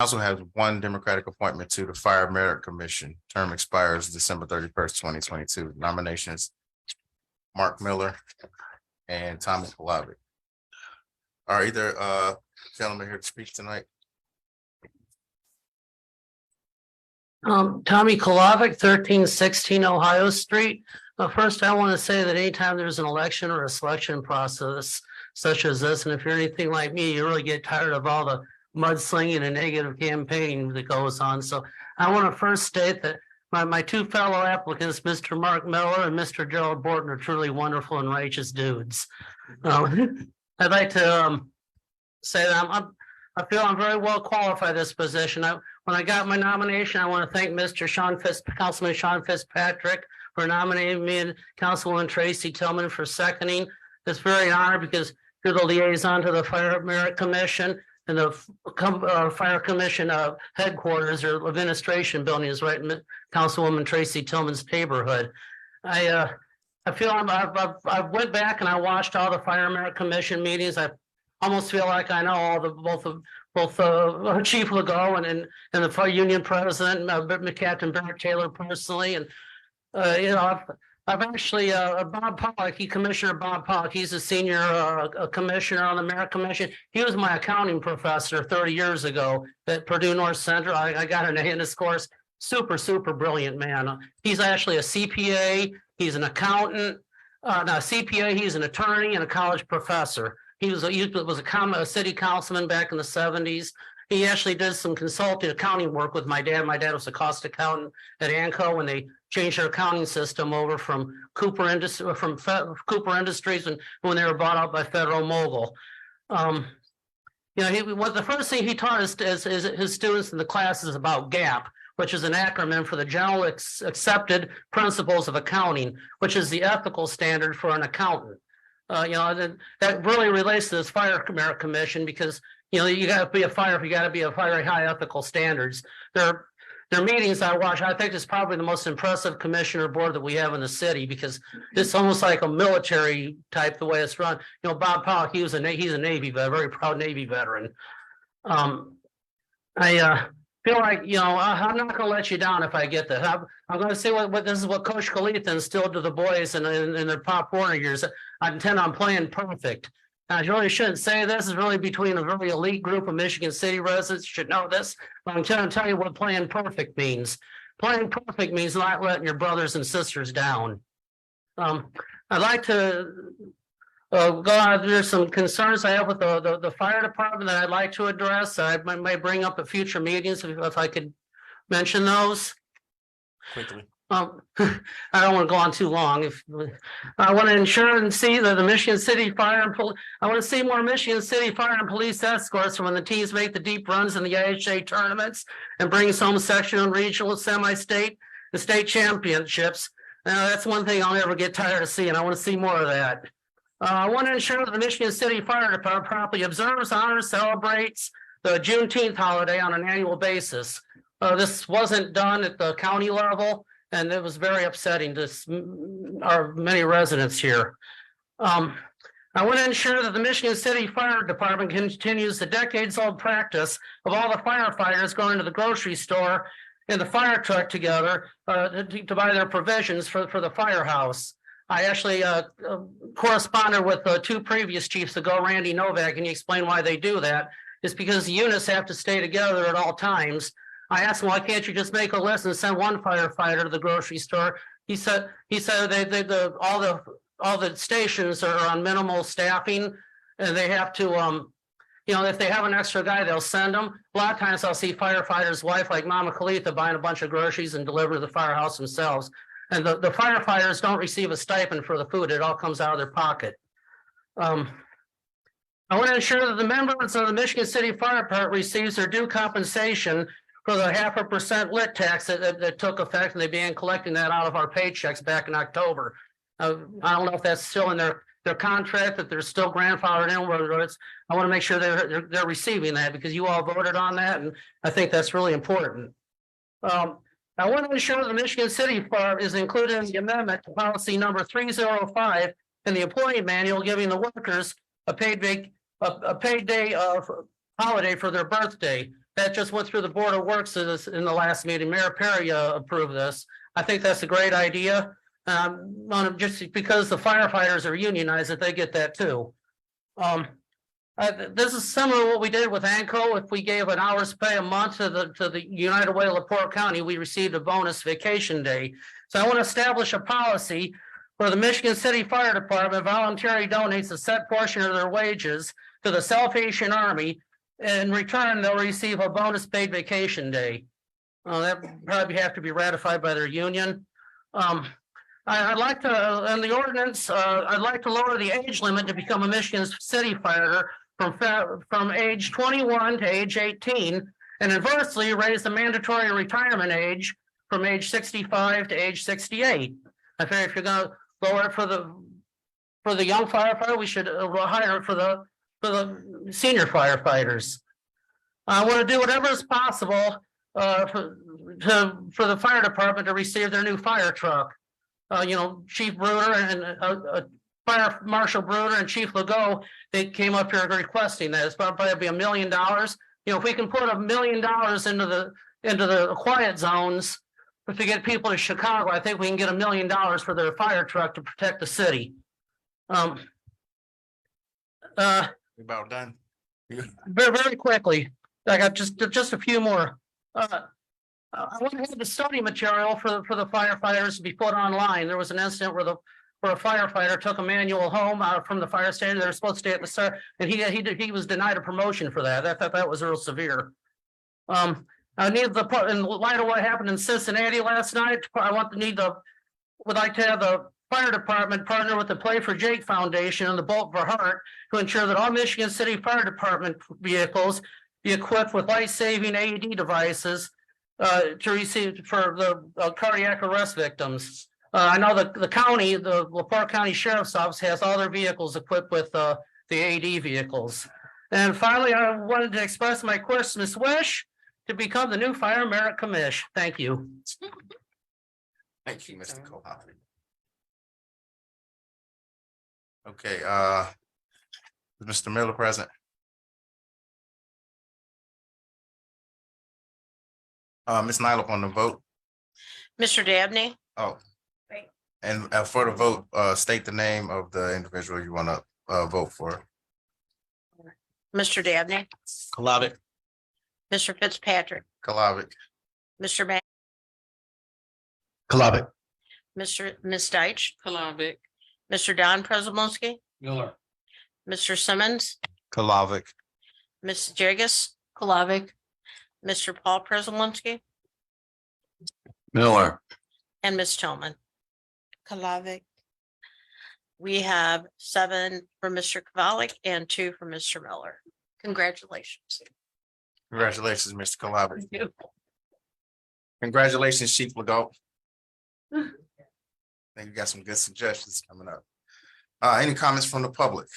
Council has one Democratic appointment to the Fire Merit Commission. Term expires December 31st, 2022. Nominations: Mark Miller and Tommy Polavic. Are either gentlemen here to speak tonight? Tommy Kolovic, 1316 Ohio Street. First, I want to say that anytime there's an election or a selection process such as this, and if you're anything like me, you really get tired of all the mudslinging and negative campaigning that goes on. So I want to first state that my two fellow applicants, Mr. Mark Miller and Mr. Gerald Borton, are truly wonderful and righteous dudes. I'd like to say that I feel I'm very well qualified for this position. When I got my nomination, I want to thank Councilman Sean Fitzpatrick for nominating me and Councilwoman Tracy Tillman for seconding. It's very honored because you're the liaison to the Fire Merit Commission, and the Fire Commission headquarters or administration building is right in Councilwoman Tracy Tillman's neighborhood. I feel I went back and I watched all the Fire Merit Commission meetings. I almost feel like I know all the both Chief Legault and the fire union president, Captain Barrett Taylor personally, and I've actually Bob Pollock, Commissioner Bob Pollock, he's a senior commissioner on the Merit Commission. He was my accounting professor 30 years ago at Purdue North Central. I got an A in his course. Super brilliant man. He's actually a CPA. He's an accountant. Not a CPA. He's an attorney and a college professor. He was a city councilman back in the 70s. He actually did some consulting accounting work with my dad. My dad was a cost accountant at ANCO when they changed their accounting system over from Cooper Industries and when they were bought out by Federal Mogul. The first thing he taught his students in the class is about GAAP, which is an acronym for the General Accepted Principles of Accounting, which is the ethical standard for an accountant. That really relates to this Fire Merit Commission because you got to be a fire. You got to be a very high ethical standards. Their meetings I watch. I think it's probably the most impressive commissioner board that we have in the city because it's almost like a military type the way it's run. Bob Pollock, he's a Navy veteran, very proud Navy veteran. I feel like I'm not going to let you down if I get this. I'm going to say what this is what Coach Kalitha instilled to the boys in their Pop Warner years. I intend on playing perfect. Now, I really shouldn't say this. Is really between a very elite group of Michigan City residents. You should know this. But I'm trying to tell you what playing perfect means. Playing perfect means not letting your brothers and sisters down. I'd like to go out. There's some concerns I have with the fire department that I'd like to address. I might bring up at future meetings if I could mention those Quickly. I don't want to go on too long. If I want to ensure and see that the Michigan City Fire and Police, I want to see more Michigan City Fire and Police escorts when the teams make the deep runs in the IHA tournaments and brings home sectional and regional, semi-state, and state championships. That's one thing I'll never get tired of seeing. I want to see more of that. I want to ensure that the Michigan City Fire Department properly observes, honors, celebrates the Juneteenth holiday on an annual basis. This wasn't done at the county level, and it was very upsetting to our many residents here. I want to ensure that the Michigan City Fire Department continues the decades-old practice of all the firefighters going to the grocery store and the fire truck together to buy their provisions for the firehouse. I actually corresponded with two previous chiefs ago, Randy Novak, and he explained why they do that. It's because the units have to stay together at all times. I asked him, why can't you just make a list and send one firefighter to the grocery store? He said all the stations are on minimal staffing, and they have to if they have an extra guy, they'll send them. A lot of times I'll see firefighters' wife like Mama Kalitha buying a bunch of groceries and deliver to the firehouse themselves. And the firefighters don't receive a stipend for the food. It all comes out of their pocket. I want to ensure that the members of the Michigan City Fire Department receives their due compensation for the 0.5% lit tax that took effect, and they began collecting that out of our paychecks back in October. I don't know if that's still in their contract, that they're still grandfathered in, whether it's, I want to make sure they're receiving that because you all voted on that, and I think that's really important. I want to ensure the Michigan City Fire is included in the amendment to policy number 305 in the employee manual, giving the workers a paid day of holiday for their birthday. that just went through the Board of Works in the last meeting. Mayor Perry approved this. I think that's a great idea. Just because the firefighters are unionized, that they get that too. This is similar to what we did with ANCO. If we gave an hour's pay a month to the United Way of LaPorte County, we received a bonus vacation day. So I want to establish a policy where the Michigan City Fire Department voluntarily donates a set portion of their wages to the Salvation Army. In return, they'll receive a bonus paid vacation day. That probably have to be ratified by their union. I'd like to, in the ordinance, I'd like to lower the age limit to become a Michigan City fighter from age 21 to age 18, and inversely raise the mandatory retirement age from age 65 to age 68. I figure if you're going to lower it for the young firefighter, we should hire it for the senior firefighters. I want to do whatever is possible for the fire department to receive their new fire truck. Chief Bruder and Fire Marshal Bruder and Chief Legault, they came up here requesting that. It's probably be $1 million. If we can put $1 million into the quiet zones, if we get people to Chicago, I think we can get $1 million for their fire truck to protect the city. We about done. Very quickly, I got just a few more. I want to have the study material for the firefighters to be put online. There was an incident where a firefighter took a manual home from the fire station. They were supposed to stay at the start, and he was denied a promotion for that. I thought that was real severe. I need in light of what happened in Cincinnati last night. Would like to have the fire department partner with the Play for Jake Foundation and the Bolt for Heart to ensure that all Michigan City Fire Department vehicles be equipped with life-saving AED devices to receive for the cardiac arrest victims. I know the county, the LaPorte County Sheriff's Office has all their vehicles equipped with the AED vehicles. And finally, I wanted to express my Christmas wish to become the new Fire Merit Commish. Thank you. Thank you, Mr. Kohlhoff. Okay, is Mr. Miller present? Ms. Nyla on the vote. Mr. Dabney, Oh. And for the vote, state the name of the individual you want to vote for. Mr. Dabney, Kalavic. Mr. Fitzpatrick, Kalavic. Mr. Matt, Kalavic. Miss Deitch, Kalavic, Mr. Don Prespolinski, Miller. Mr. Simmons, Kalavic. Miss Jagus, Kalavic, Mr. Paul Prespolinski, Miller. and Miss Tillman. Kalavic. We have 7 for Mr. Kavalik and 2 for Mr. Miller. Congratulations. Congratulations, Mr. Kalavic. Congratulations, Chief Legault. I think you got some good suggestions coming up. Any comments from the public?